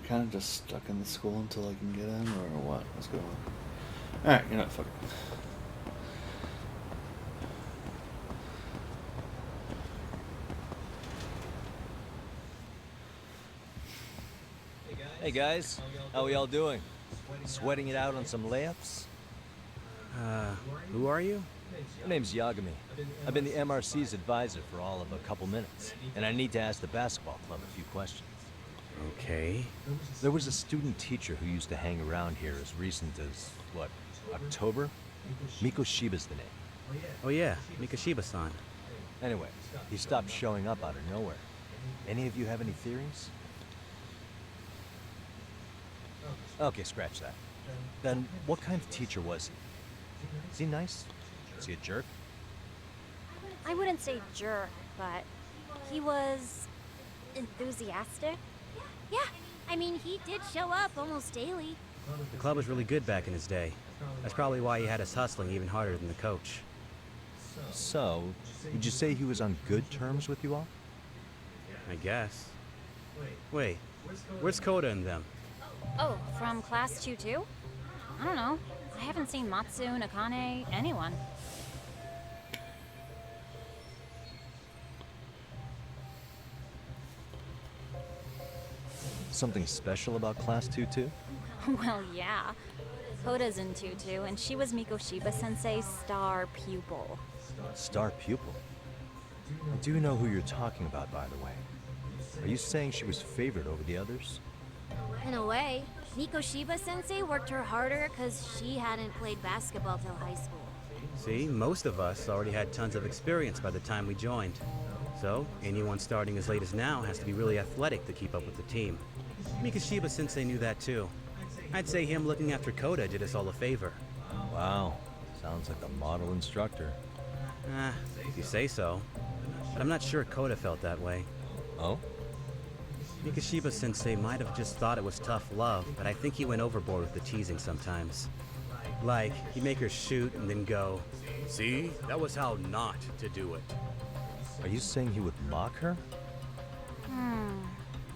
kind of just stuck in the school until I can get in, or what? What's going on? Alright, you know what, fuck it. Hey guys, how we all doing? Sweating it out on some layups? Who are you? My name's Yagami. I've been the MRC's advisor for all of a couple minutes, and I need to ask the basketball club a few questions. Okay. There was a student teacher who used to hang around here as recent as, what, October? Miko Shiba's the name. Oh yeah, Mikashiba-san. Anyway, he stopped showing up out of nowhere. Any of you have any theories? Okay, scratch that. Then what kind of teacher was he? Is he nice? Is he a jerk? I wouldn't say jerk, but he was enthusiastic. Yeah, I mean, he did show up almost daily. The club was really good back in his day. That's probably why he had us hustling even harder than the coach. So, would you say he was on good terms with you all? I guess. Wait, where's Koda and them? Oh, from class 2 too? I don't know. I haven't seen Matsu, Nakane, anyone. Something special about Class 2 too? Well, yeah. Koda's in 2-2, and she was Miko Shiba-sensei's star pupil. Star pupil? I do know who you're talking about, by the way. Are you saying she was favored over the others? In a way, Miko Shiba-sensei worked her harder because she hadn't played basketball till high school. See, most of us already had tons of experience by the time we joined. So, anyone starting as late as now has to be really athletic to keep up with the team. Mikashiba-sensei knew that too. I'd say him looking after Koda did us all a favor. Wow, sounds like a model instructor. If you say so. But I'm not sure Koda felt that way. Oh? Mikashiba-sensei might have just thought it was tough love, but I think he went overboard with the teasing sometimes. Like, he'd make her shoot and then go, "See, that was how not to do it." Are you saying he would mock her?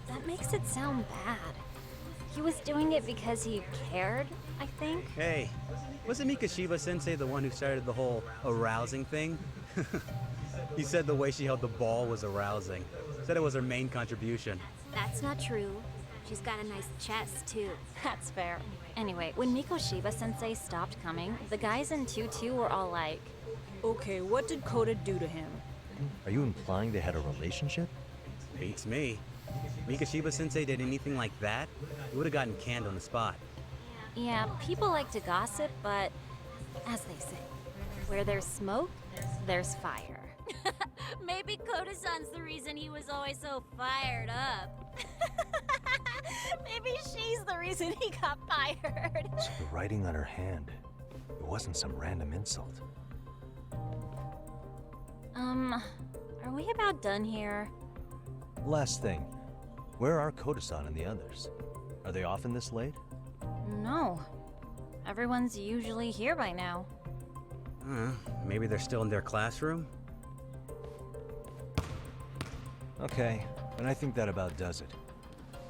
That makes it sound bad. He was doing it because he cared, I think. Hey, wasn't Mikashiba-sensei the one who started the whole arousing thing? He said the way she held the ball was arousing. Said it was her main contribution. That's not true. She's got a nice chest, too. That's fair. Anyway, when Miko Shiba-sensei stopped coming, the guys in 2-2 were all like, Okay, what did Koda do to him? Are you implying they had a relationship? Beats me. Mikashiba-sensei did anything like that, he would have gotten canned on the spot. yeah, people like to gossip, but as they say, where there's smoke, there's fire. Maybe Koda-san's the reason he was always so fired up. Maybe she's the reason he got fired. So the writing on her hand, it wasn't some random insult. Are we about done here? Last thing, where are Koda-san and the others? Are they often this late? No. Everyone's usually here by now. Maybe they're still in their classroom? Okay, and I think that about does it.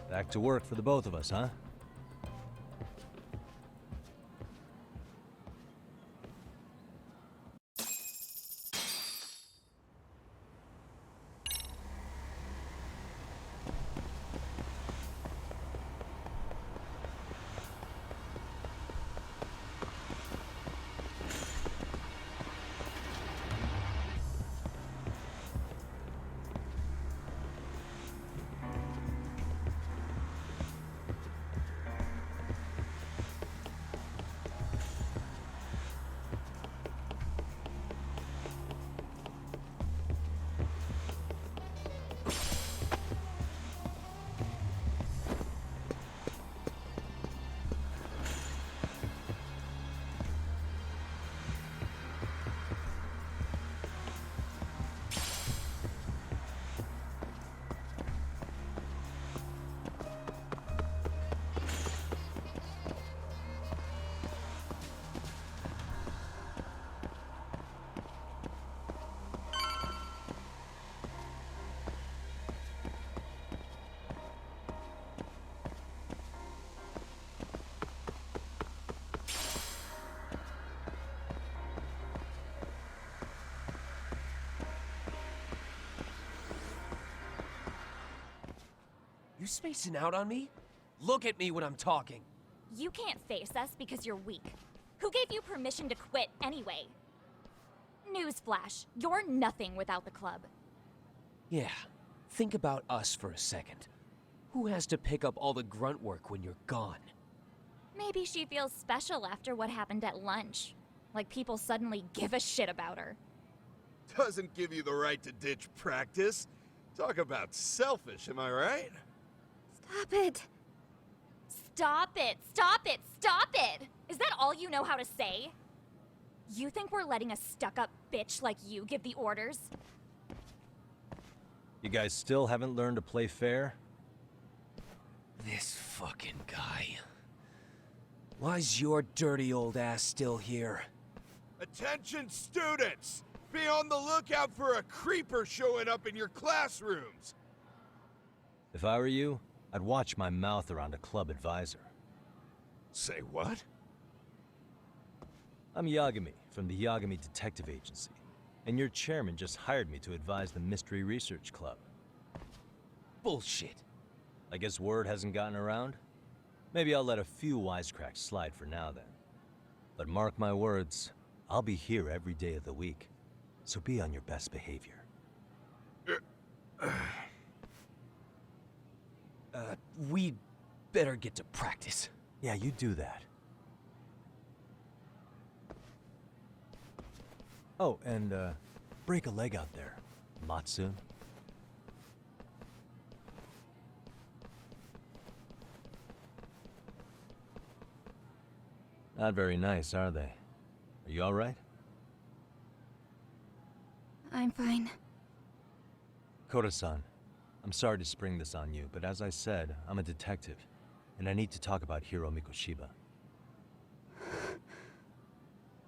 Back to work for the both of us, huh? You spacing out on me? Look at me when I'm talking. You can't face us because you're weak. Who gave you permission to quit anyway? Newsflash, you're nothing without the club. Yeah, think about us for a second. Who has to pick up all the grunt work when you're gone? Maybe she feels special after what happened at lunch. Like people suddenly give a shit about her. Doesn't give you the right to ditch practice. Talk about selfish, am I right? Stop it. Stop it! Stop it! Stop it! Is that all you know how to say? You think we're letting a stuck-up bitch like you give the orders? You guys still haven't learned to play fair? This fucking guy. Why's your dirty old ass still here? Attention students! Be on the lookout for a creeper showing up in your classrooms! If I were you, I'd watch my mouth around a club advisor. Say what? I'm Yagami from the Yagami Detective Agency, and your chairman just hired me to advise the Mystery Research Club. Bullshit. I guess word hasn't gotten around? Maybe I'll let a few wisecracks slide for now then. But mark my words, I'll be here every day of the week, so be on your best behavior. We'd better get to practice. Yeah, you do that. Oh, and break a leg out there, Matsu. Not very nice, are they? Are you all right? I'm fine. Koda-san, I'm sorry to spring this on you, but as I said, I'm a detective, and I need to talk about Hiro Mikoshiba.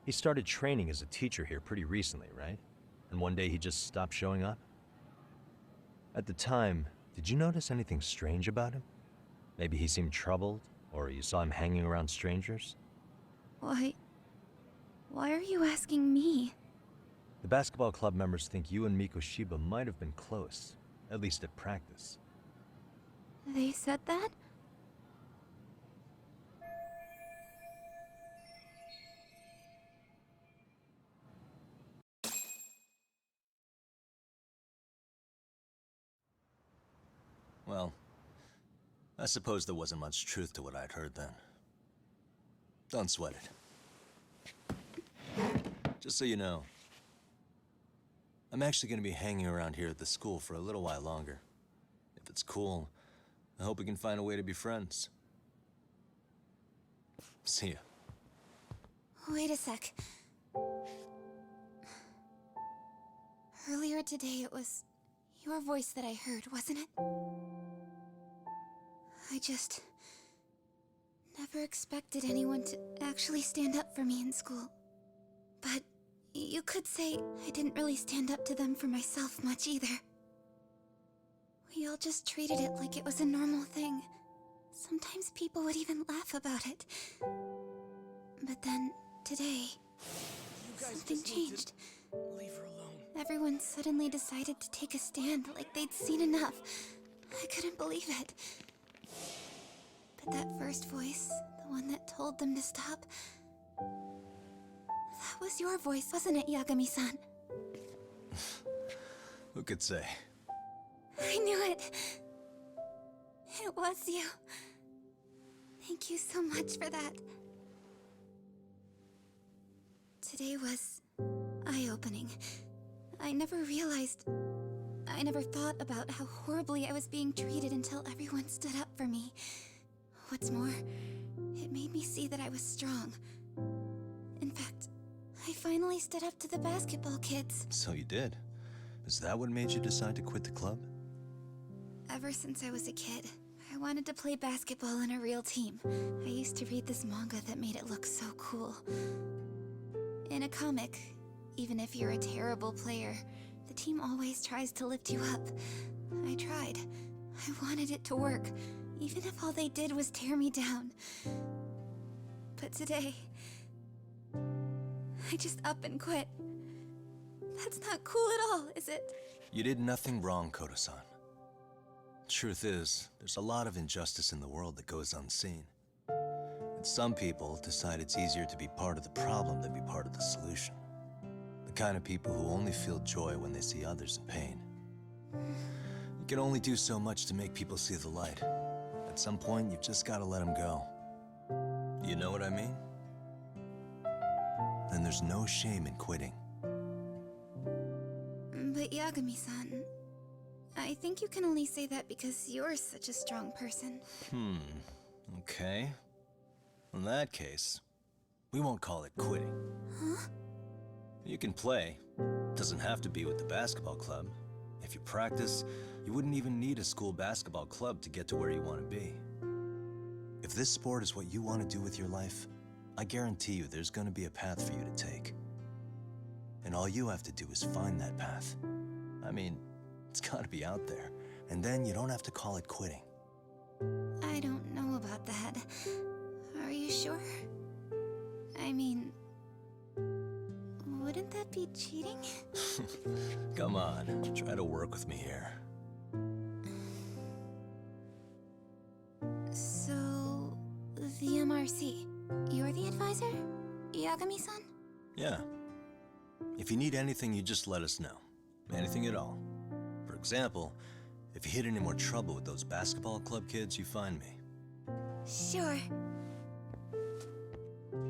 He started training as a teacher here pretty recently, right? And one day he just stopped showing up? At the time, did you notice anything strange about him? Maybe he seemed troubled, or you saw him hanging around strangers? Why are you asking me? The basketball club members think you and Mikoshiba might have been close, at least at practice. They said that? Well, I suppose there wasn't much truth to what I'd heard then. Don't sweat it. Just so you know, I'm actually going to be hanging around here at the school for a little while longer. If it's cool, I hope we can find a way to be friends. See ya. Wait a sec. Earlier today it was your voice that I heard, wasn't it? I just never expected anyone to actually stand up for me in school. But you could say I didn't really stand up to them for myself much either. We all just treated it like it was a normal thing. Sometimes people would even laugh about it. But then, today, something changed. Leave her alone. Everyone suddenly decided to take a stand like they'd seen enough. I couldn't believe it. But that first voice, the one that told them to stop, that was your voice, wasn't it, Yagami-san? Who could say? I knew it. It was you. Thank you so much for that. Today was eye-opening. I never thought about how horribly I was being treated until everyone stood up for me. What's more, it made me see that I was strong. In fact, I finally stood up to the basketball kids. So you did. Is that what made you decide to quit the club? Ever since I was a kid, I wanted to play basketball on a real team. I used to read this manga that made it look so cool. In a comic, even if you're a terrible player, the team always tries to lift you up. I tried. I wanted it to work, even if all they did was tear me down. But today, I just up and quit. That's not cool at all, is it? You did nothing wrong, Koda-san. Truth is, there's a lot of injustice in the world that goes unseen. And some people decide it's easier to be part of the problem than be part of the solution. The kind of people who only feel joy when they see others in pain. You can only do so much to make people see the light. At some point, you've just gotta let them go. You know what I mean? Then there's no shame in quitting. But Yagami-san, I think you can only say that because you're such a strong person. Okay. In that case, we won't call it quitting. Huh? You can play. Doesn't have to be with the basketball club. If you practice, you wouldn't even need a school basketball club to get to where you want to be. If this sport is what you want to do with your life, I guarantee you there's going to be a path for you to take. And all you have to do is find that path. I mean, it's got to be out there. And then you don't have to call it quitting. I don't know about that. Are you sure? I mean, wouldn't that be cheating? Come on, try to work with me here. So, the MRC, you're the advisor? Yagami-san? Yeah. If you need anything, you just let us know. Anything at all. For example, if you hit any more trouble with those basketball club kids, you find me. Sure.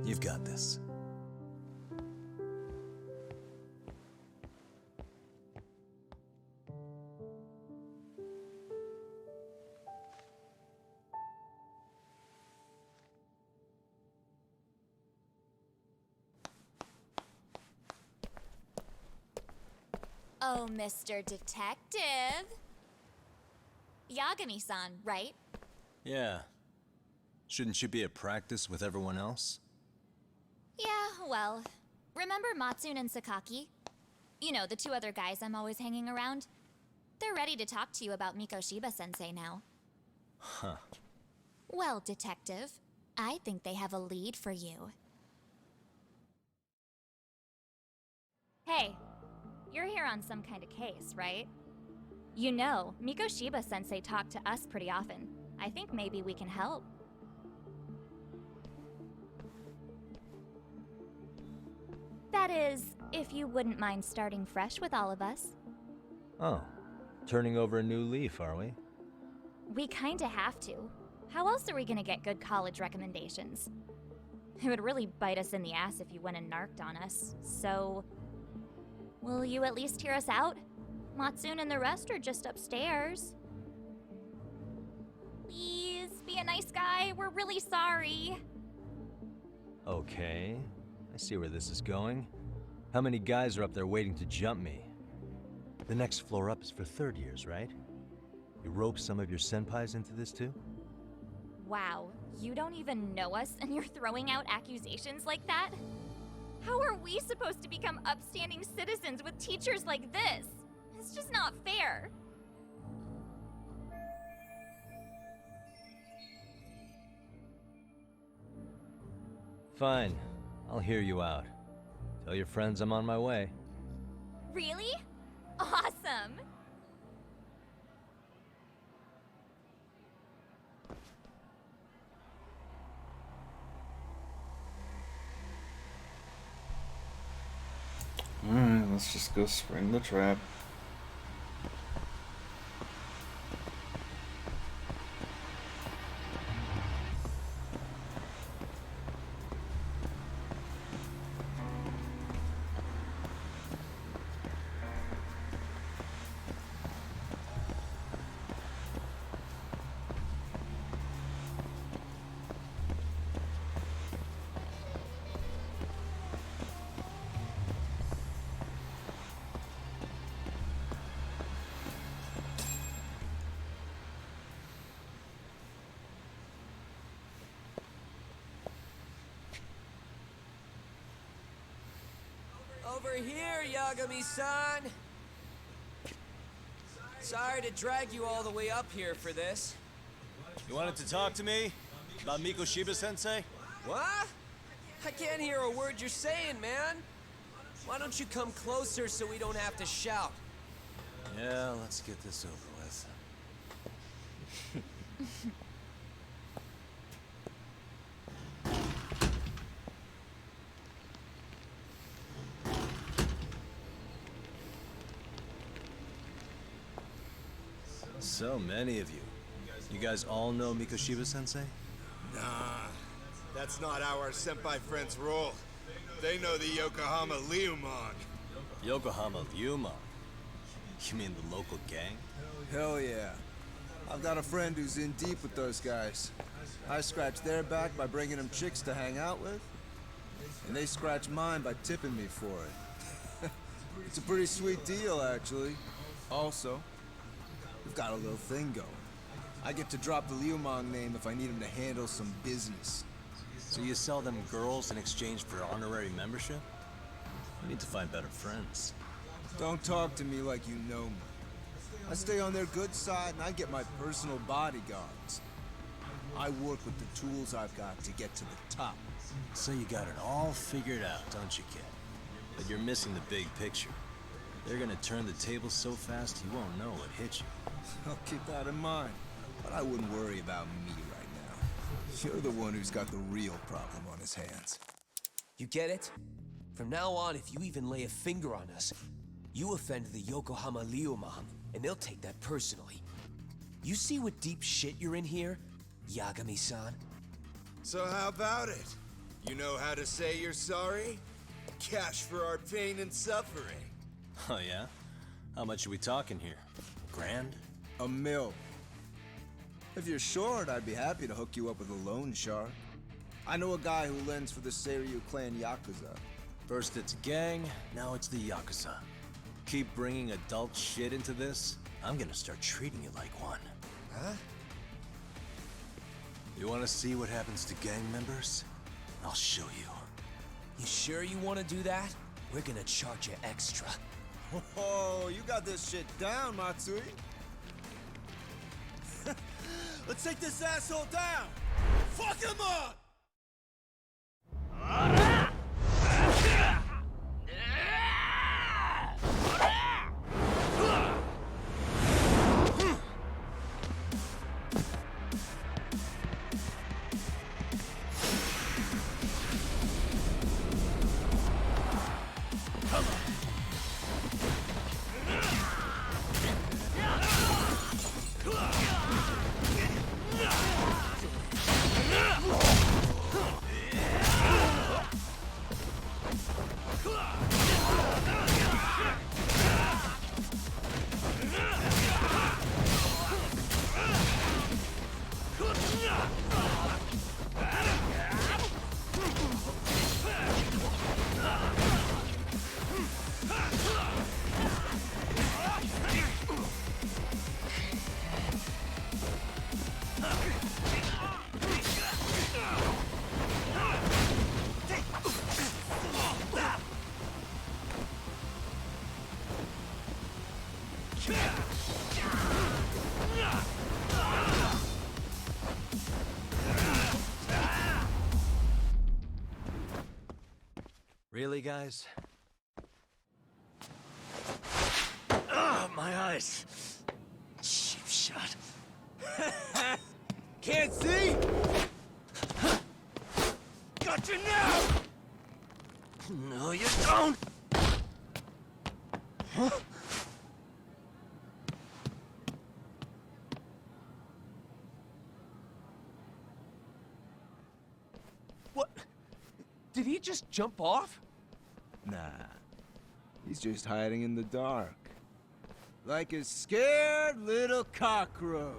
You've got this. Oh, Mr. Detective. Yagami-san, right? Yeah. Shouldn't you be at practice with everyone else? Yeah, well, remember Matsune and Sakaki? You know, the two other guys I'm always hanging around? They're ready to talk to you about Mikoshiba-sensei now. Huh. Well, Detective, I think they have a lead for you. Hey, you're here on some kind of case, right? You know, Mikoshiba-sensei talked to us pretty often. I think maybe we can help. That is, if you wouldn't mind starting fresh with all of us. Oh. Turning over a new leaf, are we? We kinda have to. How else are we gonna get good college recommendations? It would really bite us in the ass if you went and narked on us, so... Will you at least hear us out? Matsune and the rest are just upstairs. Please, be a nice guy. We're really sorry. Okay. I see where this is going. How many guys are up there waiting to jump me? The next floor up is for third years, right? You rope some of your senpais into this too? Wow, you don't even know us and you're throwing out accusations like that? How are we supposed to become upstanding citizens with teachers like this? It's just not fair. Fine. I'll hear you out. Tell your friends I'm on my way. Really? Awesome! Alright, let's just go spring the trap. Over here, Yagami-san! Sorry to drag you all the way up here for this. You wanted to talk to me? About Mikoshiba-sensei? What? I can't hear a word you're saying, man! Why don't you come closer so we don't have to shout? Yeah, let's get this over with. So many of you. You guys all know Mikoshiba-sensei? Nah, that's not how our senpai friends roll. They know the Yokohama Liumang. Yokohama Ryuma. You mean the local gang? Hell yeah. I've got a friend who's in deep with those guys. I scratch their back by bringing them chicks to hang out with, and they scratch mine by tipping me for it. It's a pretty sweet deal, actually. Also, we've got a little thing going. I get to drop the Liumang name if I need him to handle some business. So you sell them girls in exchange for honorary membership? You need to find better friends. Don't talk to me like you know me. I stay on their good side and I get my personal bodyguards. I work with the tools I've got to get to the top. So you got it all figured out, don't you, kid? But you're missing the big picture. They're gonna turn the tables so fast you won't know what hit you. I'll keep that in mind. But I wouldn't worry about me right now. You're the one who's got the real problem on his hands. You get it? From now on, if you even lay a finger on us, you offend the Yokohama Liumang, and they'll take that personally. You see what deep shit you're in here, Yagami-san? So how about it? You know how to say you're sorry? Cash for our pain and suffering. Oh yeah? How much are we talking here? Grand? A mil. If you're short, I'd be happy to hook you up with a loan shark. I know a guy who lends for the Seiryu clan Yakuza. First it's gang, now it's the Yakuza. Keep bringing adult shit into this, I'm gonna start treating you like one. Huh? You wanna see what happens to gang members? I'll show you. You sure you want to do that? We're gonna charge you extra. Oh, you got this shit down, Matsui. Let's take this asshole down! Fuck him up! Really, guys? Ugh, my eyes! Cheap shot. Can't see? Got you now! No, you don't! Huh? What? Did he just jump off? Nah. He's just hiding in the dark. Like a scared little cockroach.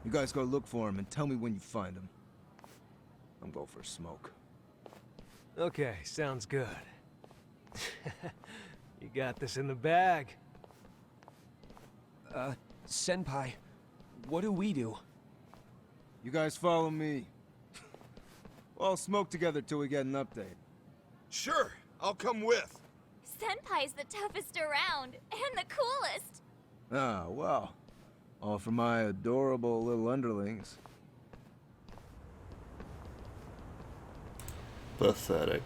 You guys go look for him and tell me when you find him. I'm going for a smoke. Okay, sounds good. You got this in the bag. Senpai, what do we do? You guys follow me. We'll all smoke together till we get an update. Sure, I'll come with. Senpai's the toughest around, and the coolest. Ah, well. All for my adorable little underlings. Pathetic.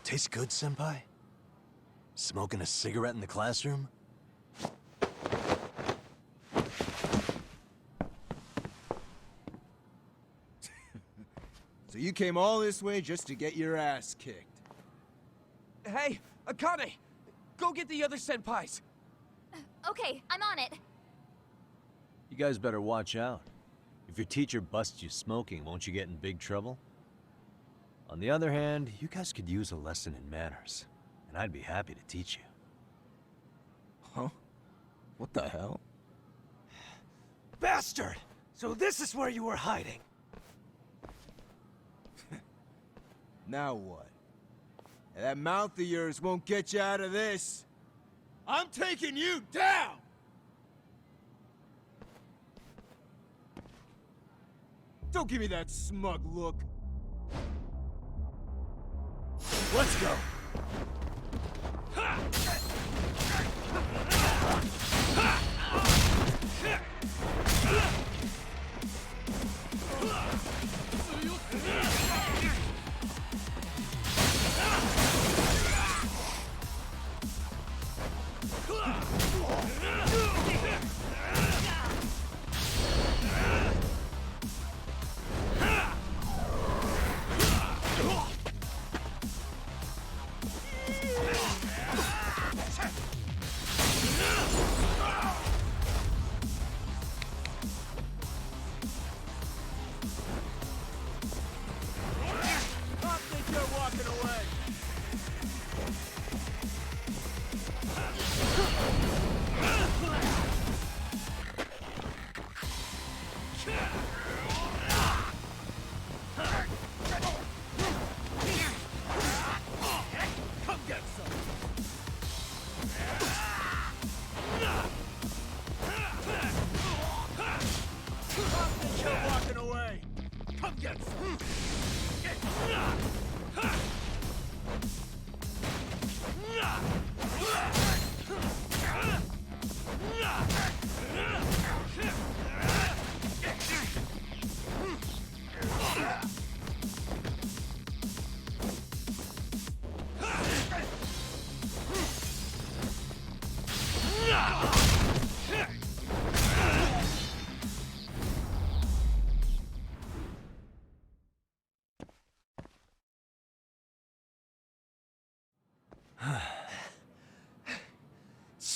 Tastes good, Senpai? Smoking a cigarette in the classroom? So you came all this way just to get your ass kicked? Hey, Akane! Go get the other senpais! Okay, I'm on it. You guys better watch out. If your teacher busts you smoking, won't you get in big trouble? On the other hand, you guys could use a lesson in manners, and I'd be happy to teach you. Huh? What the hell? Bastard! So this is where you were hiding. Now what? That mouth of yours won't get you out of this. I'm taking you down! Don't give me that smug look. Let's go!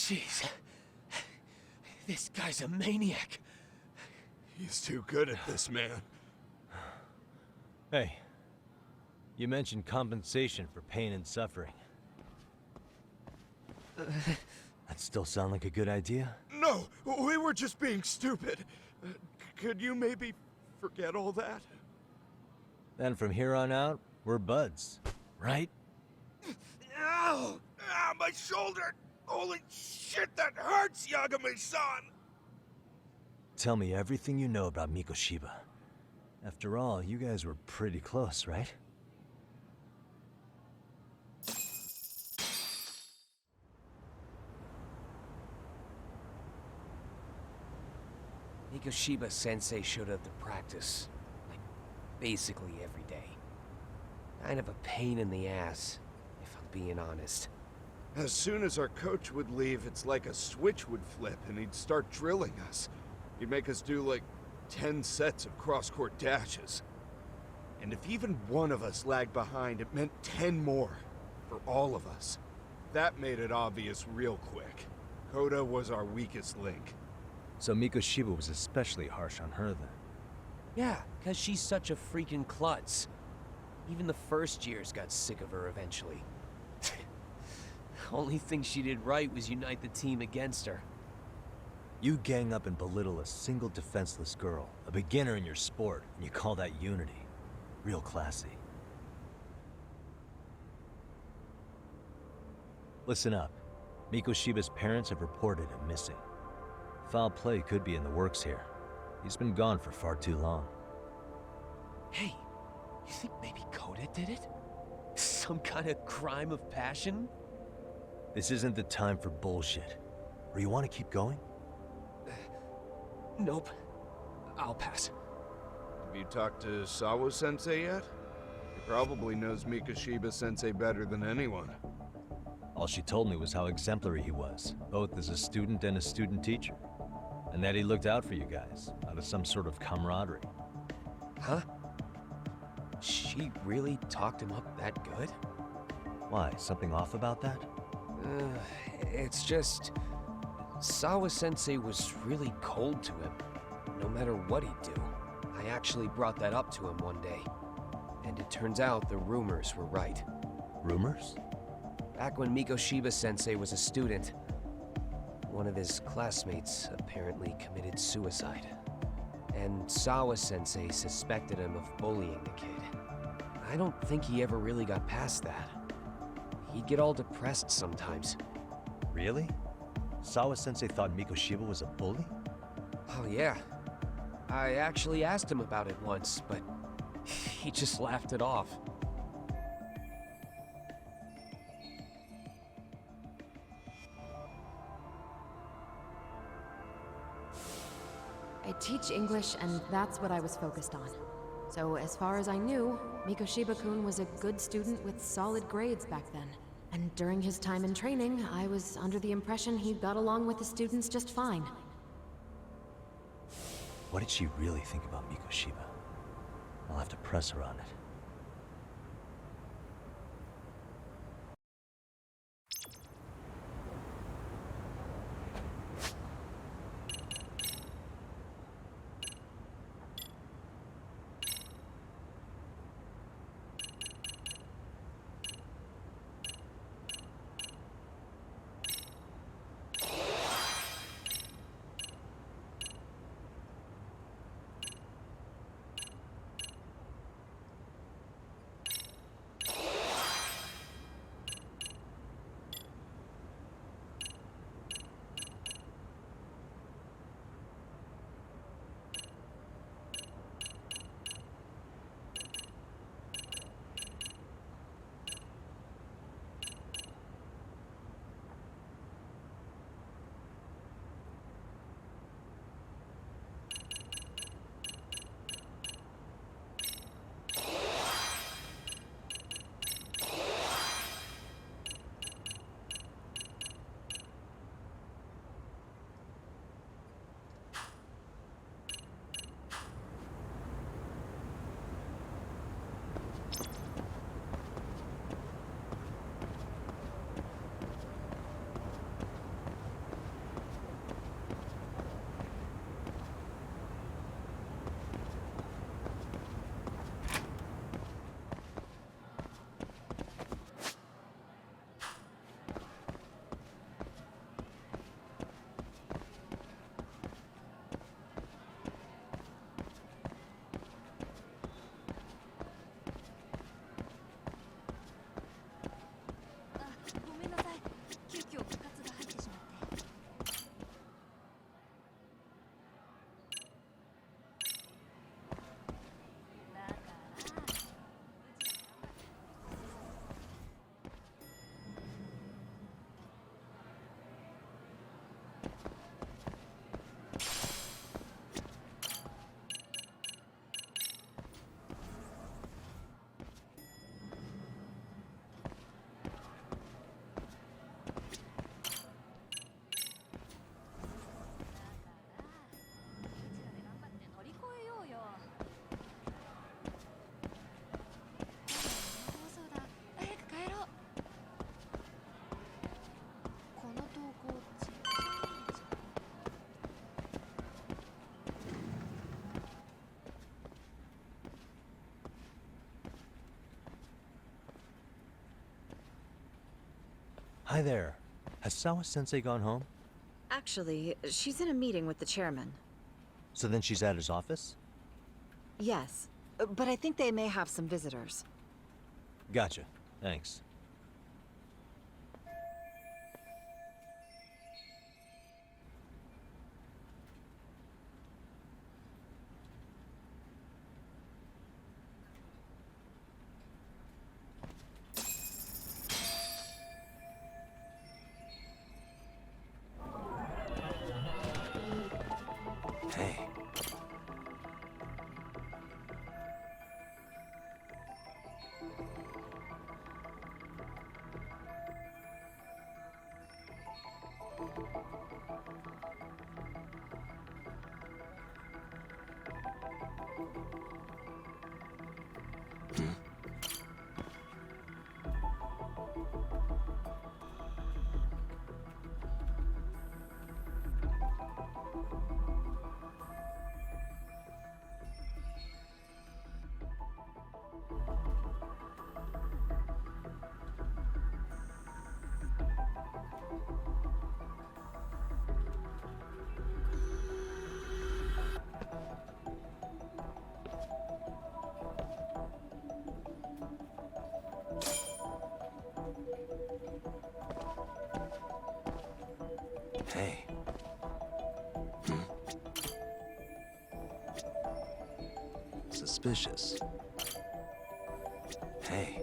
Jeez. This guy's a maniac. He's too good at this, man. Hey, you mentioned compensation for pain and suffering. That still sound like a good idea? No, we were just being stupid. Could you maybe forget all that? Then from here on out, we're buds, right? Ow! Ah, my shoulder! Holy shit, that hurts, Yagami-san! Tell me everything you know about Mikoshiba. After all, you guys were pretty close, right? Mikoshiba Sensei showed up to practice, like, basically every day. Kind of a pain in the ass, if I'm being honest. As soon as our coach would leave, it's like a switch would flip and he'd start drilling us. He'd make us do like 10 sets of cross-court dashes. And if even one of us lagged behind, it meant 10 more. For all of us. That made it obvious real quick. Koda was our weakest link. So Mikoshiba was especially harsh on her then. Yeah, 'cause she's such a freaking klutz. Even the first years got sick of her eventually. Only thing she did right was unite the team against her. You gang up and belittle a single defenseless girl, a beginner in your sport, and you call that unity. Real classy. Listen up. Mikoshiba's parents have reported him missing. Foul play could be in the works here. He's been gone for far too long. Hey, you think maybe Koda did it? Some kind of crime of passion? This isn't the time for bullshit. Or you want to keep going? Nope. I'll pass. Have you talked to Sawa-sensei yet? He probably knows Mikoshiba-sensei better than anyone. All she told me was how exemplary he was, both as a student and a student teacher. And that he looked out for you guys, out of some sort of camaraderie. Huh? She really talked him up that good? Why, something off about that? It's just... Sawa-sensei was really cold to him, no matter what he'd do. I actually brought that up to him one day. And it turns out the rumors were right. Rumors? Back when Mikoshiba-sensei was a student, one of his classmates apparently committed suicide. And Sawa-sensei suspected him of bullying the kid. I don't think he ever really got past that. He'd get all depressed sometimes. Really? Sawa-sensei thought Mikoshiba was a bully? Oh yeah. I actually asked him about it once, but he just laughed it off. I teach English, and that's what I was focused on. So as far as I knew, Mikoshiba-kun was a good student with solid grades back then. And during his time in training, I was under the impression he got along with the students just fine. What did she really think about Mikoshiba? I'll have to press her on it. Hi there. Has Sawa-sensei gone home? Actually, she's in a meeting with the chairman. So then she's at his office? Yes, but I think they may have some visitors. Gotcha. Thanks. Hey. Hey. Suspicious. Hey.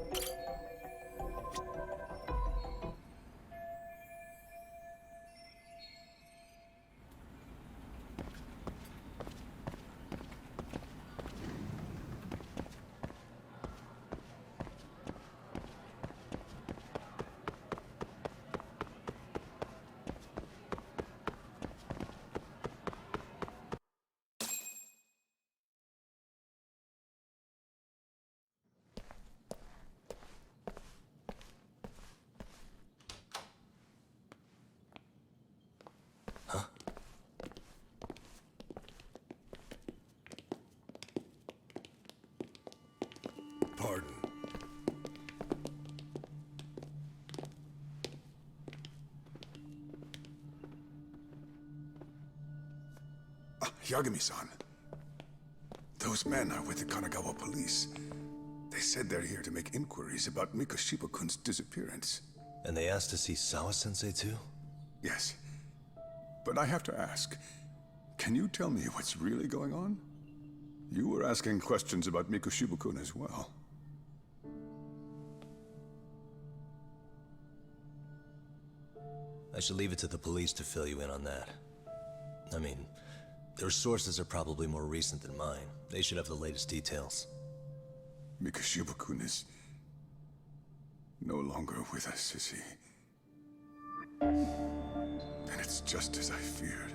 Pardon. Yagami-san. Those men are with the Kanagawa police. They said they're here to make inquiries about Mikoshiba-kun's disappearance. And they asked to see Sawa-sensei too? Yes. But I have to ask, can you tell me what's really going on? You were asking questions about Mikoshiba-kun as well. I should leave it to the police to fill you in on that. I mean, their sources are probably more recent than mine. They should have the latest details. Mikoshiba-kun is no longer with us, is he? Then it's just as I feared.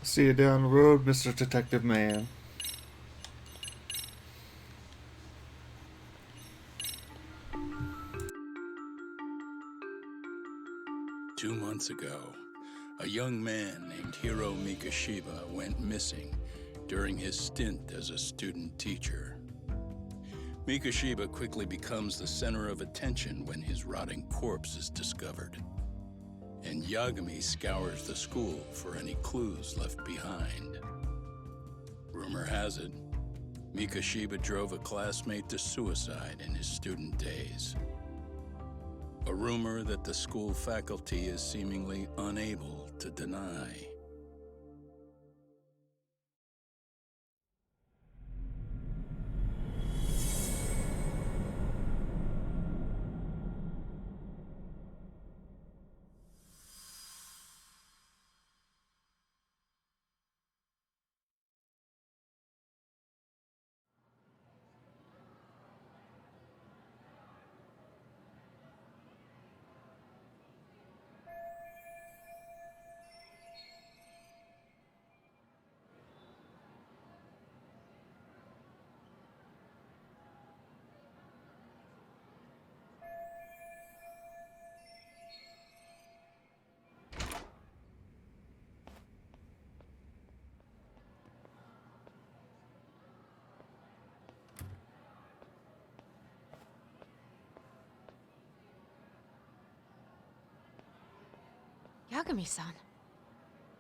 See you down the road, Mr. Detective Man. Two months ago, a young man named Hiro Mikoshiba went missing during his stint as a student teacher. Mikoshiba quickly becomes the center of attention when his rotting corpse is discovered. And Yagami scours the school for any clues left behind. Rumor has it, Mikoshiba drove a classmate to suicide in his student days. A rumor that the school faculty is seemingly unable to deny. Yagami-san,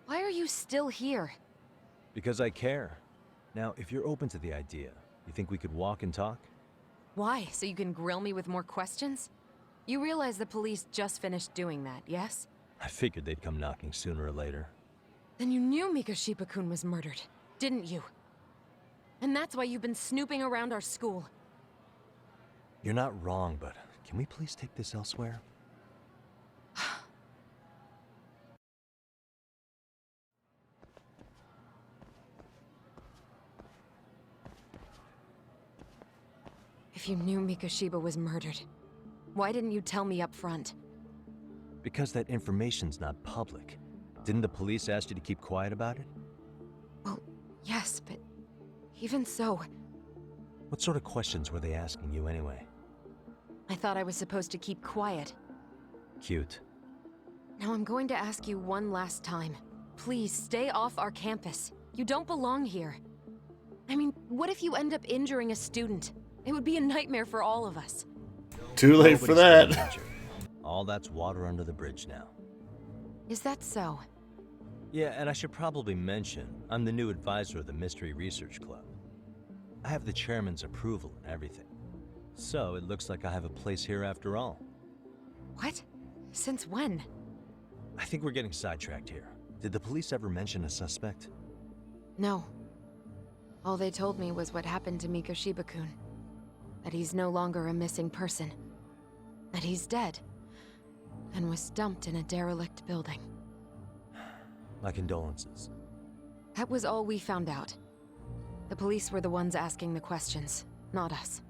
why are you still here? Because I care. Now, if you're open to the idea, you think we could walk and talk? Why? So you can grill me with more questions? You realize the police just finished doing that, yes? I figured they'd come knocking sooner or later. Then you knew Mikoshiba-kun was murdered, didn't you? And that's why you've been snooping around our school. You're not wrong, but can we please take this elsewhere? If you knew Mikoshiba was murdered, why didn't you tell me up front? Because that information's not public. Didn't the police ask you to keep quiet about it? Well, yes, but even so... What sort of questions were they asking you anyway? I thought I was supposed to keep quiet. Cute. Now I'm going to ask you one last time. Please, stay off our campus. You don't belong here. I mean, what if you end up injuring a student? It would be a nightmare for all of us. Too late for that. All that's water under the bridge now. Is that so? Yeah, and I should probably mention, I'm the new advisor of the Mystery Research Club. I have the chairman's approval and everything. So it looks like I have a place here after all. What? Since when? I think we're getting sidetracked here. Did the police ever mention a suspect? No. All they told me was what happened to Mikoshiba-kun. That he's no longer a missing person. That he's dead. And was dumped in a derelict building. My condolences. That was all we found out. The police were the ones asking the questions, not us.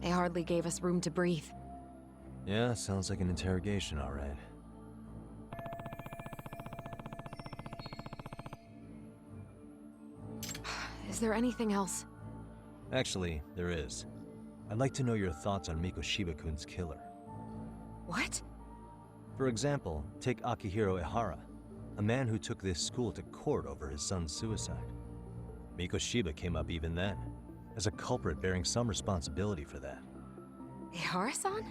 They hardly gave us room to breathe. Yeah, sounds like an interrogation, all right. Is there anything else? Actually, there is. I'd like to know your thoughts on Mikoshiba-kun's killer. What? For example, take Akihiro Ehara, a man who took this school to court over his son's suicide. Mikoshiba came up even then, as a culprit bearing some responsibility for that. Ehara-san?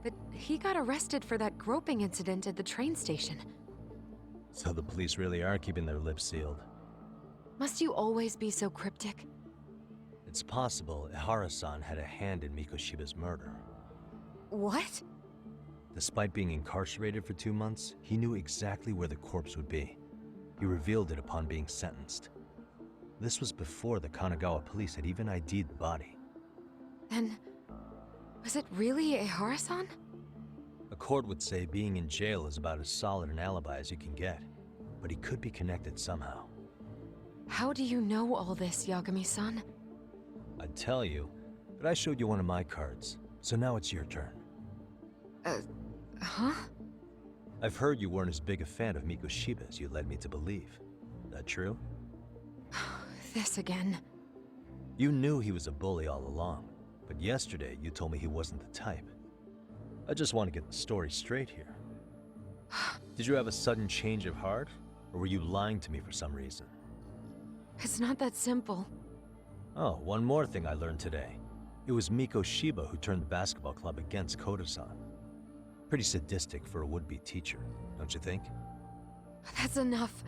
But he got arrested for that groping incident at the train station. So the police really are keeping their lips sealed. Must you always be so cryptic? It's possible Ehara-san had a hand in Mikoshiba's murder. What? Despite being incarcerated for 2 months, he knew exactly where the corpse would be. He revealed it upon being sentenced. This was before the Kanagawa police had even ID'd the body. Then, was it really Ehara-san? A court would say being in jail is about as solid an alibi as you can get, but he could be connected somehow. How do you know all this, Yagami-san? I'd tell you, but I showed you one of my cards, so now it's your turn. Huh? I've heard you weren't as big a fan of Mikoshiba as you led me to believe. That true? This again. You knew he was a bully all along, but yesterday you told me he wasn't the type. I just want to get the story straight here. Did you have a sudden change of heart, or were you lying to me for some reason? It's not that simple. Oh, one more thing I learned today. It was Mikoshiba who turned the basketball club against Koda-san. Pretty sadistic for a would-be teacher, don't you think? That's enough.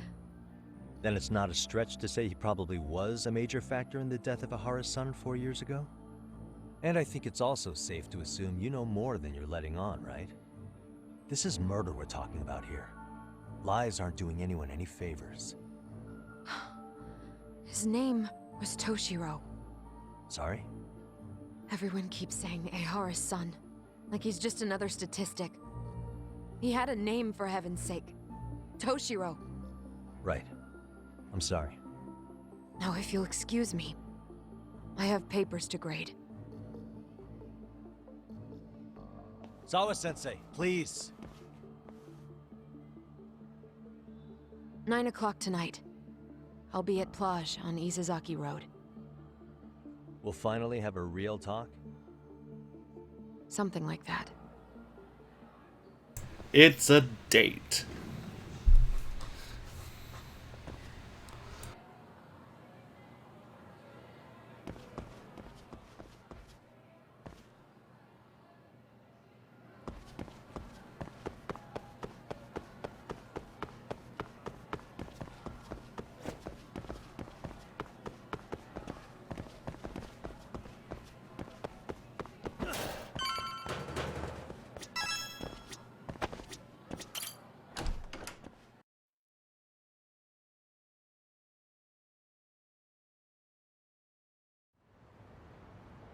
Then it's not a stretch to say he probably was a major factor in the death of Ehara's son 4 years ago? And I think it's also safe to assume you know more than you're letting on, right? This is murder we're talking about here. Lies aren't doing anyone any favors. His name was Toshiro. Sorry? Everyone keeps saying Ehara's son, like he's just another statistic. He had a name, for heaven's sake. Toshiro. Right. I'm sorry. Now, if you'll excuse me, I have papers to grade. Sawa-sensei, please. 9 o'clock tonight. I'll be at Plage on Isazaki Road. We'll finally have a real talk? Something like that. It's a date.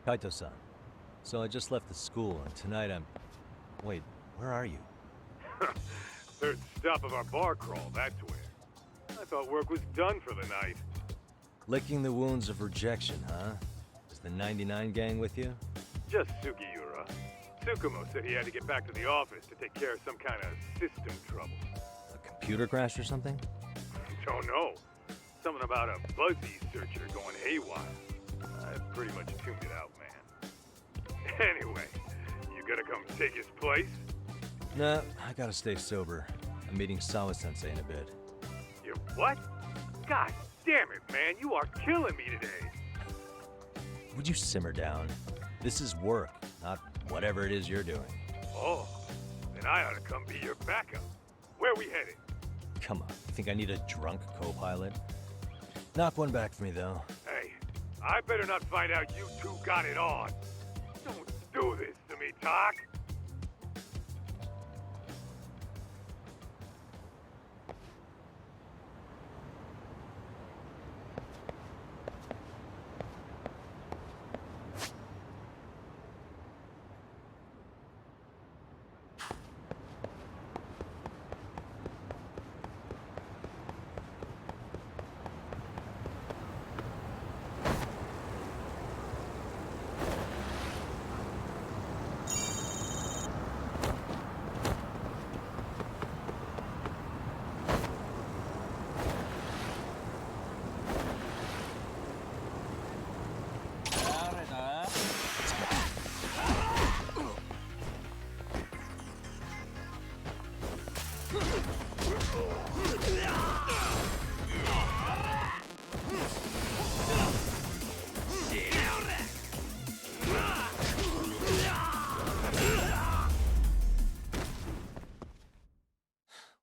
Kaito-san. So I just left the school, and tonight I'm... Wait, where are you? Third stop of our bar crawl, that's where. I thought work was done for the night. Licking the wounds of rejection, huh? Is the 99 gang with you? Just Sugiura. Tsukumo said he had to get back to the office to take care of some kind of system trouble. A computer crash or something? Don't know. Something about a Buzzy searcher going haywire. I pretty much tuned it out, man. Anyway, you gonna come take his place? Nah, I gotta stay sober. I'm meeting Sawa-sensei in a bit. You what? God damn it, man, you are killing me today. Would you simmer down? This is work, not whatever it is you're doing. Oh, then I ought to come be your backup. Where we headed? Come on, you think I need a drunk co-pilot? Knock one back for me, though. Hey, I better not find out you two got it on. Don't do this to me, Talk.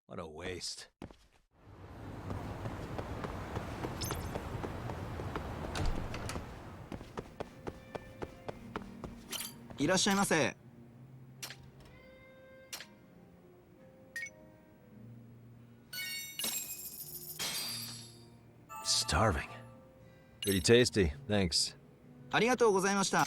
What a waste. Starving. Pretty tasty, thanks. ありがとうございました。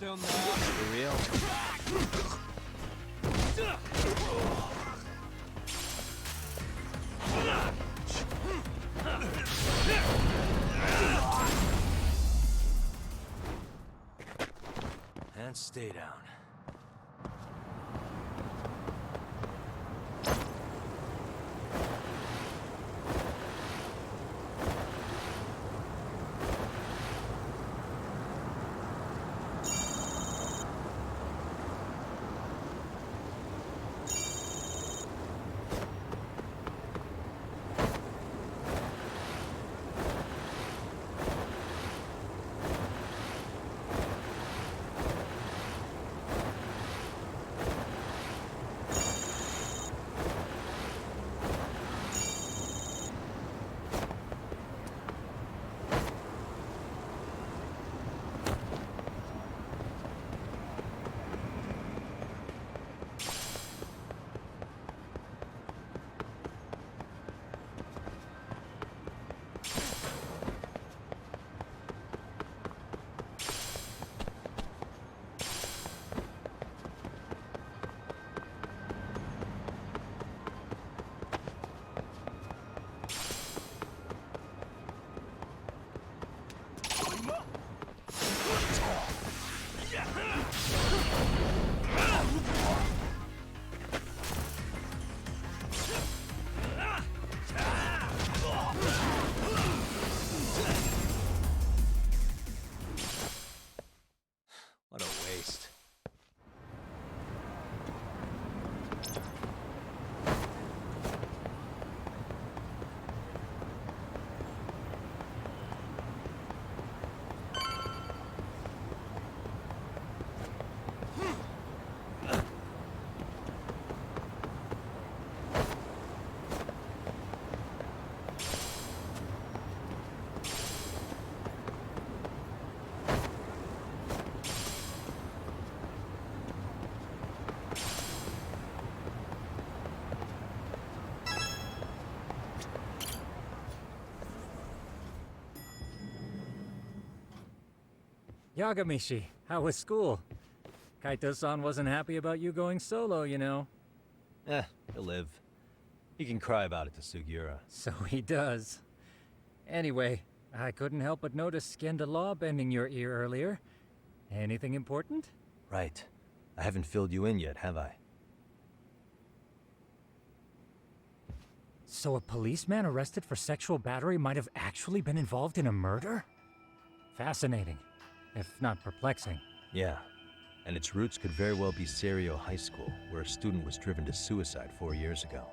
For real? And stay down. Yagamishi, how was school? Kaito-san wasn't happy about you going solo, you know. He'll live. He can cry about it to Sugiura. So he does. Anyway, I couldn't help but notice Skenda Law bending your ear earlier. Anything important? Right. I haven't filled you in yet, have I? So a policeman arrested for sexual battery might have actually been involved in a murder? Fascinating, if not perplexing. Yeah. And its roots could very well be Serio High School, where a student was driven to suicide 4 years ago.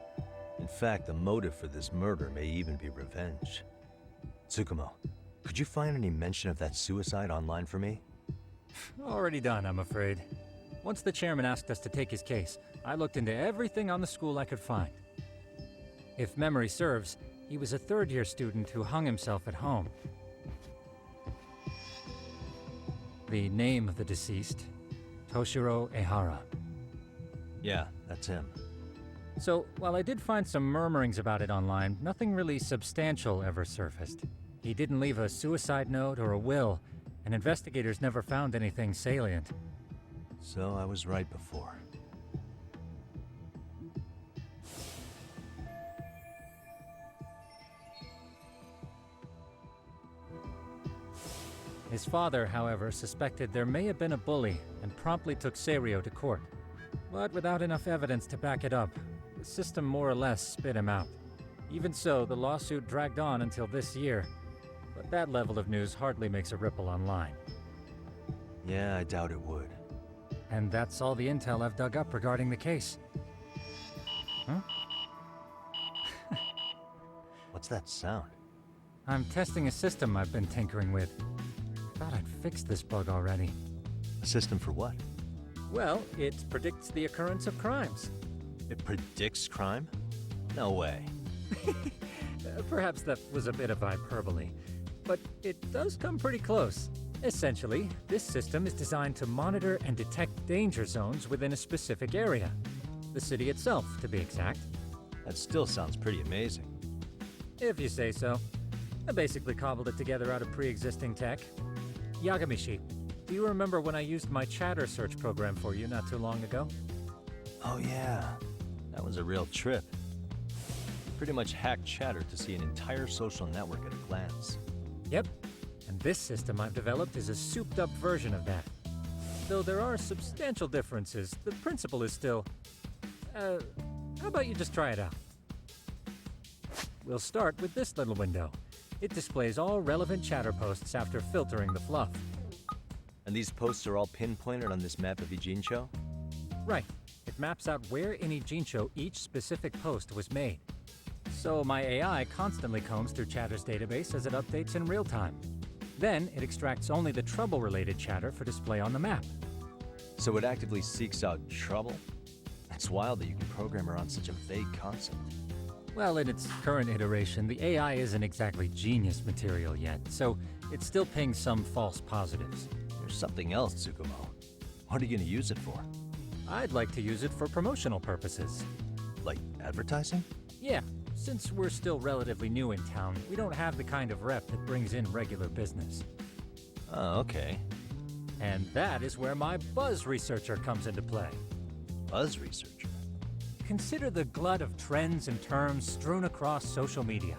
In fact, the motive for this murder may even be revenge. Tsukumo, could you find any mention of that suicide online for me? Already done, I'm afraid. Once the chairman asked us to take his case, I looked into everything on the school I could find. If memory serves, he was a third-year student who hung himself at home. The name of the deceased, Toshiro Ehara. Yeah, that's him. So, while I did find some murmurings about it online, nothing really substantial ever surfaced. He didn't leave a suicide note or a will, and investigators never found anything salient. So I was right before. His father, however, suspected there may have been a bully and promptly took Serio to court. But without enough evidence to back it up, the system more or less spit him out. Even so, the lawsuit dragged on until this year. But that level of news hardly makes a ripple online. Yeah, I doubt it would. And that's all the intel I've dug up regarding the case. Huh? What's that sound? I'm testing a system I've been tinkering with. Thought I'd fixed this bug already. A system for what? Well, it predicts the occurrence of crimes. It predicts crime? No way. Perhaps that was a bit of hyperbole, but it does come pretty close. Essentially, this system is designed to monitor and detect danger zones within a specific area. The city itself, to be exact. That still sounds pretty amazing. If you say so. I basically cobbled it together out of pre-existing tech. Yagamishi, do you remember when I used my chatter search program for you not too long ago? Oh yeah, that was a real trip. Pretty much hacked Chatter to see an entire social network at a glance. Yep, and this system I've developed is a souped-up version of that. Though there are substantial differences, the principle is still... how about you just try it out? We'll start with this little window. It displays all relevant chatter posts after filtering the fluff. And these posts are all pinpointed on this map of Ijincho? Right. It maps out where in Ijincho each specific post was made. So my AI constantly combs through Chatter's database as it updates in real time. Then it extracts only the trouble-related chatter for display on the map. So it actively seeks out trouble? It's wild that you can program around such a vague concept. Well, in its current iteration, the AI isn't exactly genius material yet, so it still pings some false positives. There's something else, Tsukumo. What are you going to use it for? I'd like to use it for promotional purposes. Like advertising? Yeah, since we're still relatively new in town, we don't have the kind of rep that brings in regular business. Oh, okay. And that is where my buzz researcher comes into play. Buzz researcher? Consider the glut of trends and terms strewn across social media.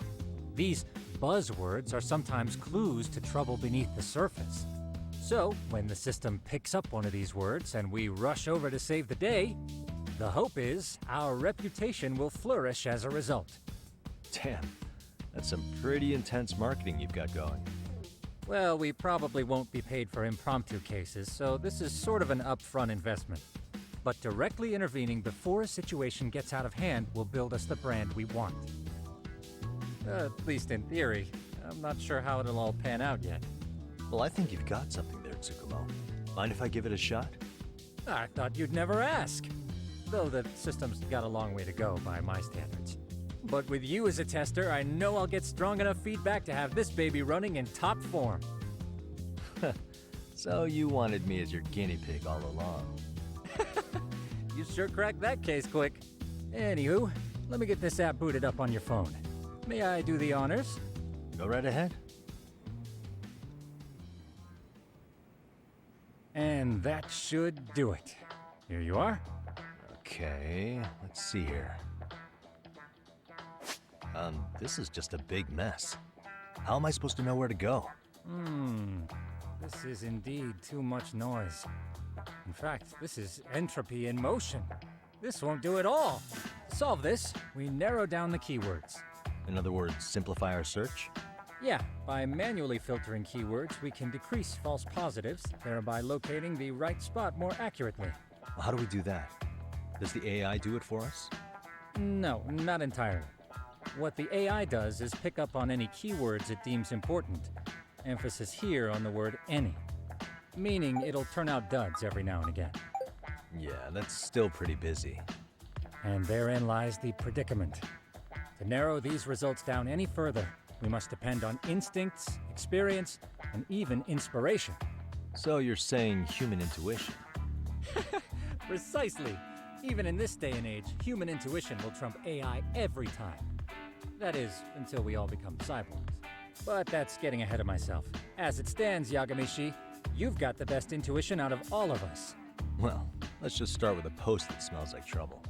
These buzzwords are sometimes clues to trouble beneath the surface. So, when the system picks up one of these words and we rush over to save the day, the hope is our reputation will flourish as a result. Damn, that's some pretty intense marketing you've got going. Well, we probably won't be paid for impromptu cases, so this is sort of an upfront investment. But directly intervening before a situation gets out of hand will build us the brand we want. At least in theory. I'm not sure how it'll all pan out yet. Well, I think you've got something there, Tsukumo. Mind if I give it a shot? I thought you'd never ask. Though the system's got a long way to go by my standards. But with you as a tester, I know I'll get strong enough feedback to have this baby running in top form. So you wanted me as your guinea pig all along. You sure cracked that case quick. Anywho, let me get this app booted up on your phone. May I do the honors? Go right ahead. And that should do it. Here you are. Okay, let's see here. This is just a big mess. How am I supposed to know where to go? This is indeed too much noise. In fact, this is entropy in motion. This won't do it all. To solve this, we narrow down the keywords. In other words, simplify our search? Yeah, by manually filtering keywords, we can decrease false positives, thereby locating the right spot more accurately. Well, how do we do that? Does the AI do it for us? No, not entirely. What the AI does is pick up on any keywords it deems important. Emphasis here on the word any. Meaning it'll turn out duds every now and again. Yeah, that's still pretty busy. And therein lies the predicament. To narrow these results down any further, we must depend on instincts, experience, and even inspiration. So you're saying human intuition? Precisely. Even in this day and age, human intuition will trump AI every time. That is, until we all become cyborgs. But that's getting ahead of myself. As it stands, Yagami-shi, you've got the best intuition out of all of us. Well, let's just start with a post that smells like trouble.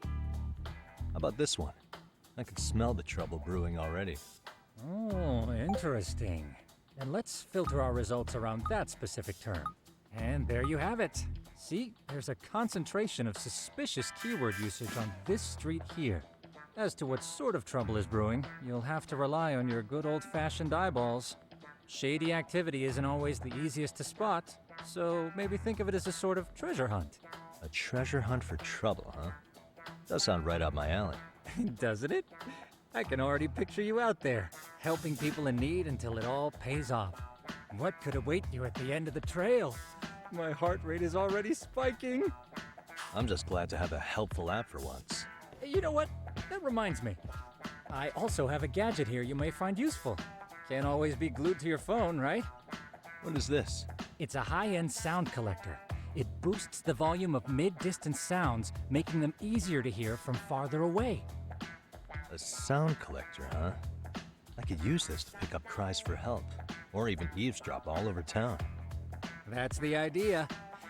How about this one? I can smell the trouble brewing already. Oh, interesting. Then let's filter our results around that specific term. And there you have it. See, there's a concentration of suspicious keyword usage on this street here. As to what sort of trouble is brewing, you'll have to rely on your good old-fashioned eyeballs. Shady activity isn't always the easiest to spot, so maybe think of it as a sort of treasure hunt. A treasure hunt for trouble, huh? Does sound right up my alley. Doesn't it? I can already picture you out there, helping people in need until it all pays off. What could await you at the end of the trail? My heart rate is already spiking. I'm just glad to have a helpful app for once. You know what? That reminds me. I also have a gadget here you may find useful. Can't always be glued to your phone, right? What is this? It's a high-end sound collector. It boosts the volume of mid-distance sounds, making them easier to hear from farther away. A sound collector, huh? I could use this to pick up cries for help, or even eavesdrop all over town. That's the idea.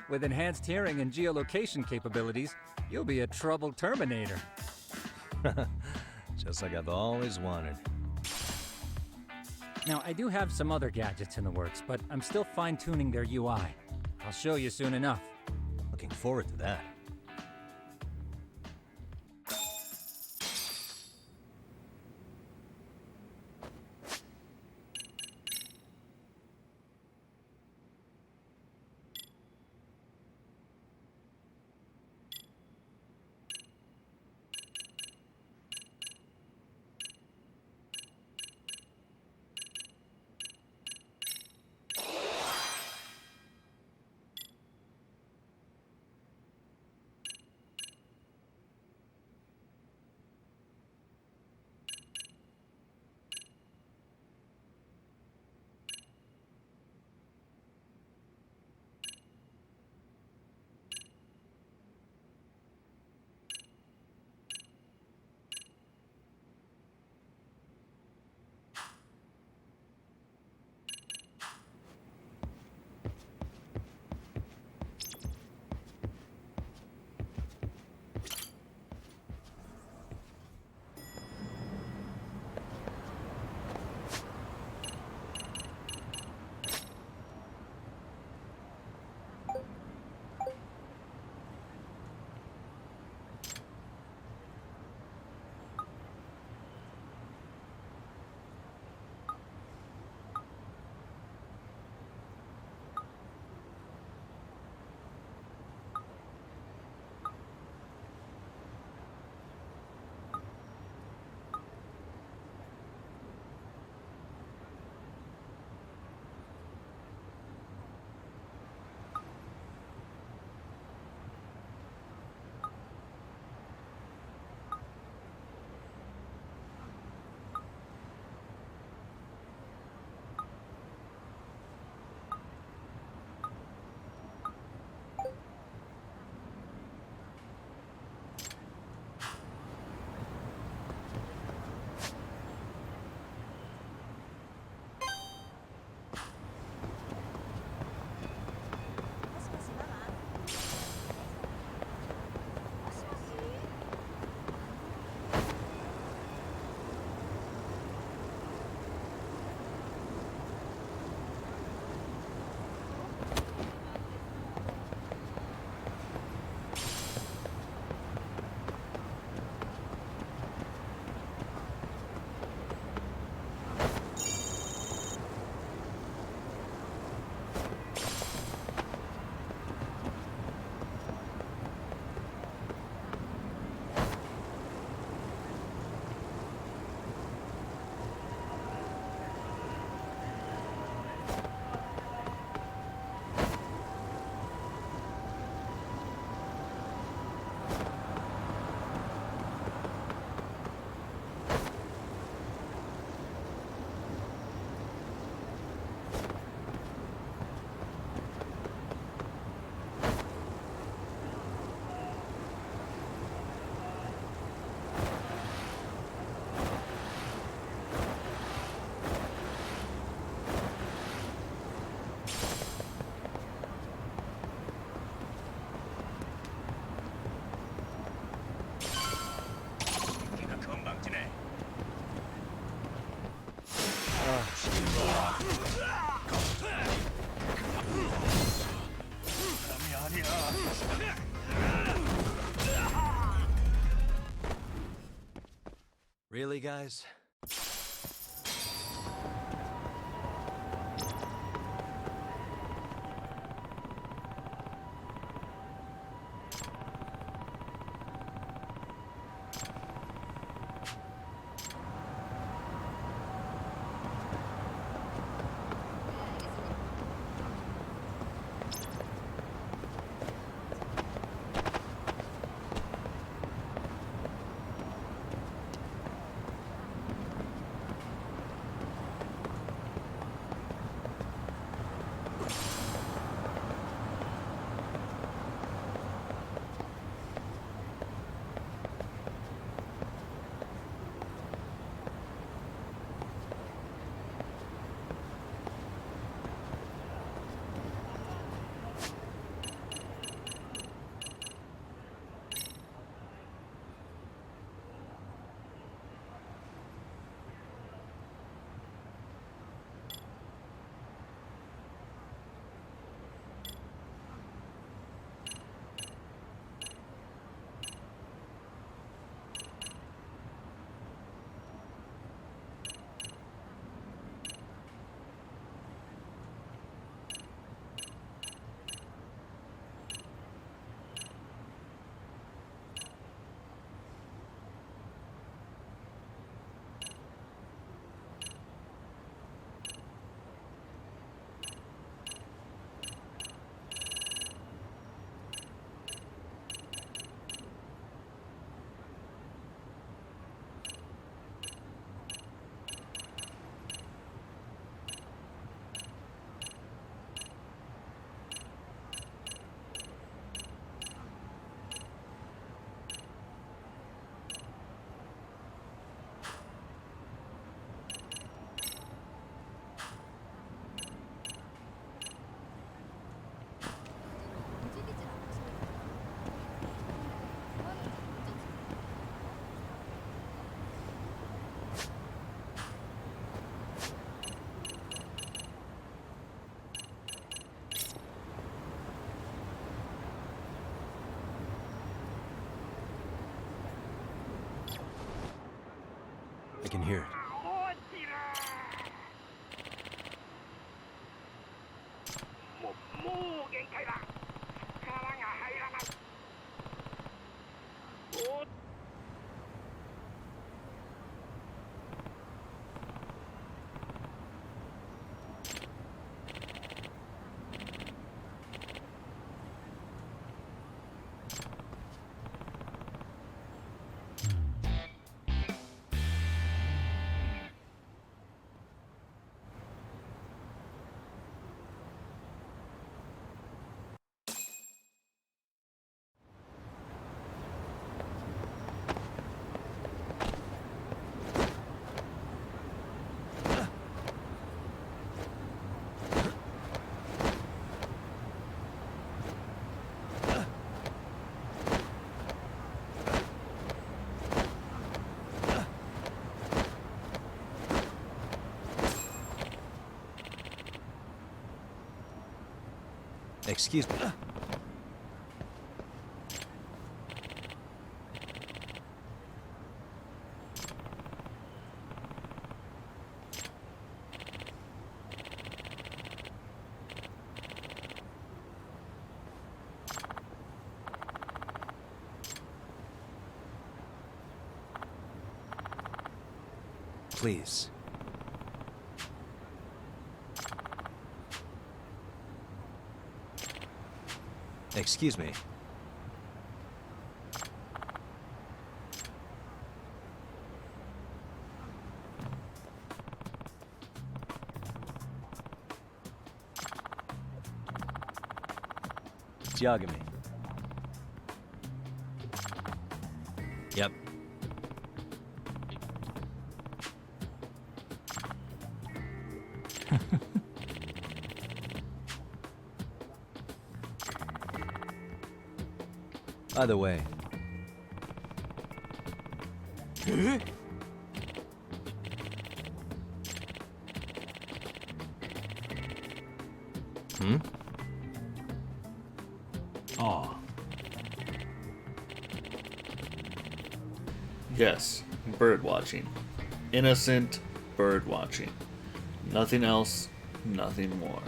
With enhanced hearing and geolocation capabilities, you'll be a trouble terminator. Just like I've always wanted. Now, I do have some other gadgets in the works, but I'm still fine-tuning their UI. I'll show you soon enough. Looking forward to that. Really, guys? I can hear it. Excuse me. Please. Excuse me. Judgement. Yep. Either way. Hmm? Yes. bird watching. Innocent bird watching. Nothing else, nothing more.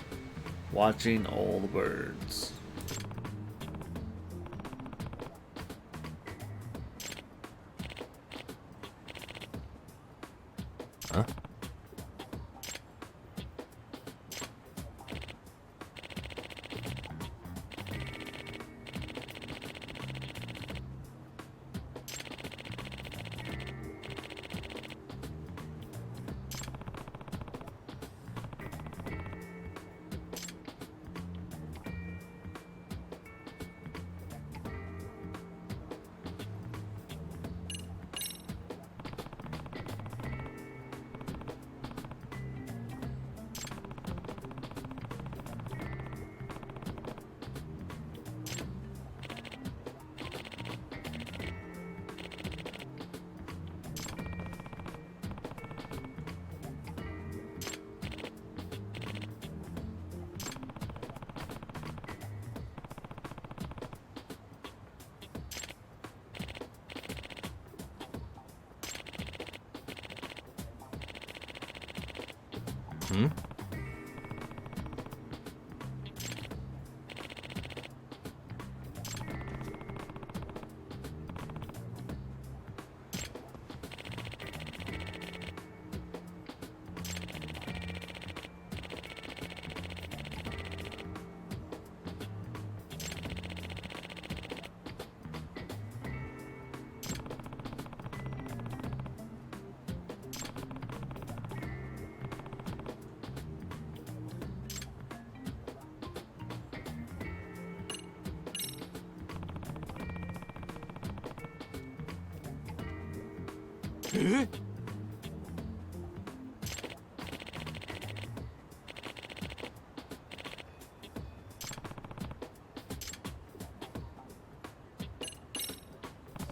Watching all the birds. Huh? Hmm?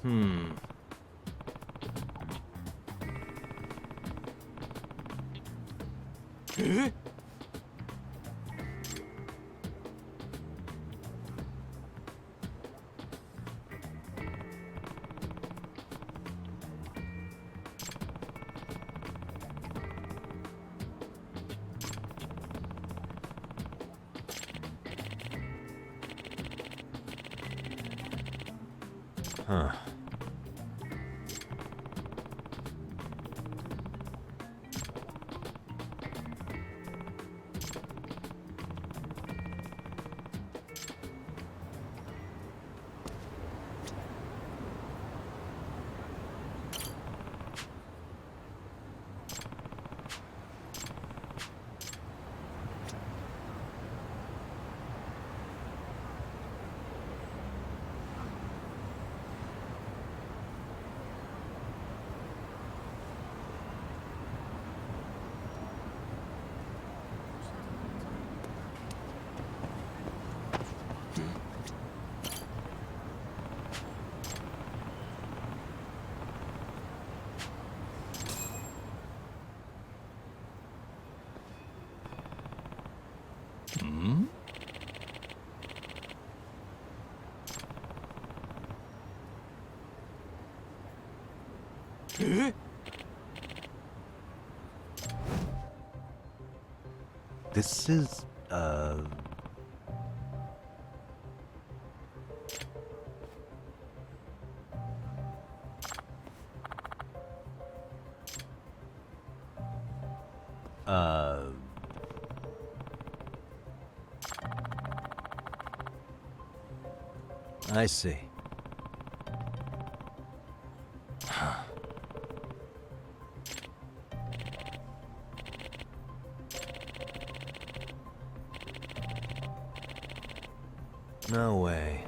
Hmm. Huh. Hmm? This is, I see. No way.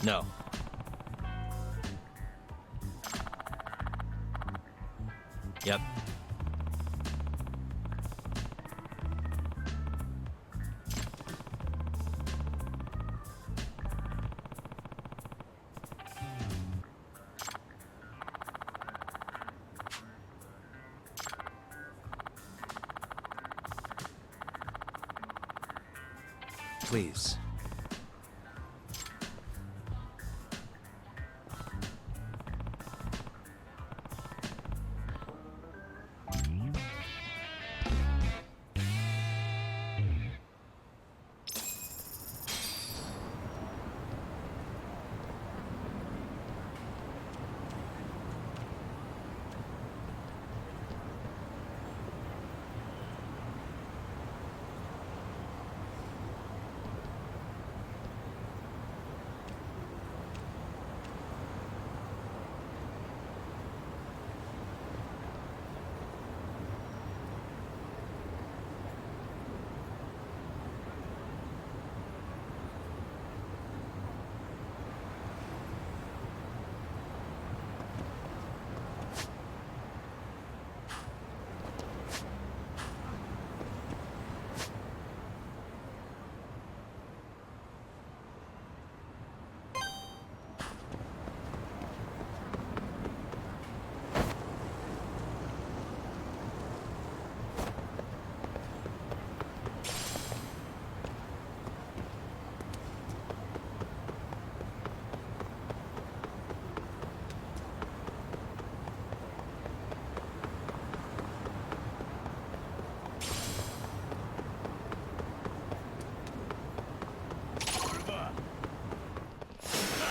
No. Yep. Please.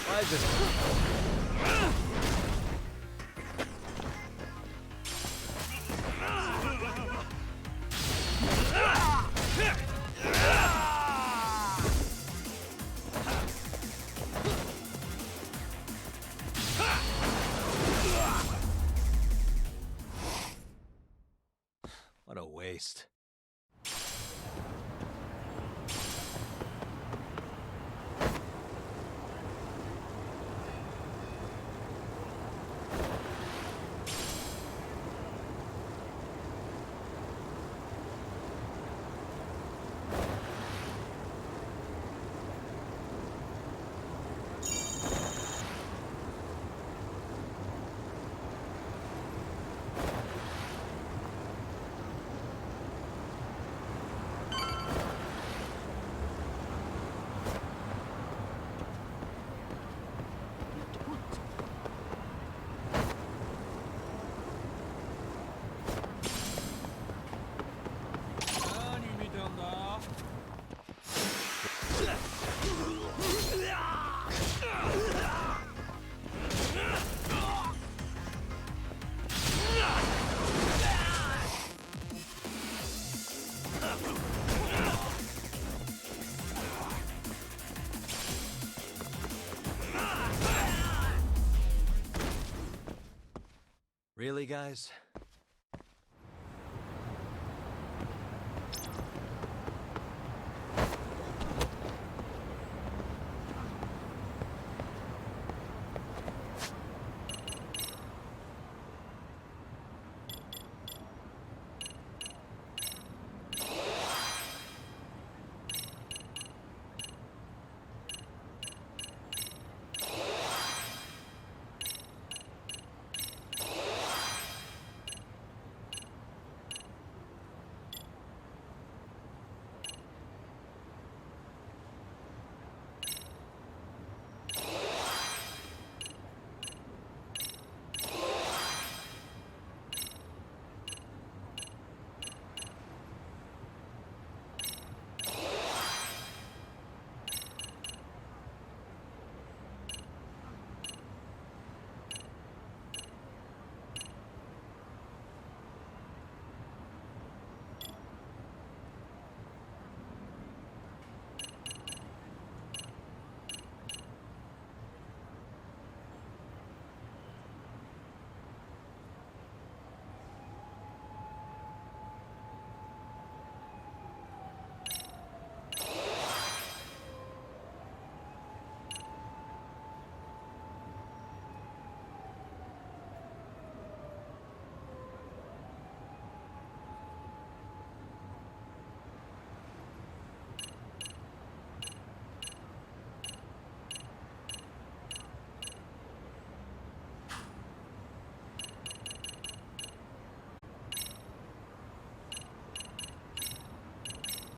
Why is this? What a waste. Really, guys?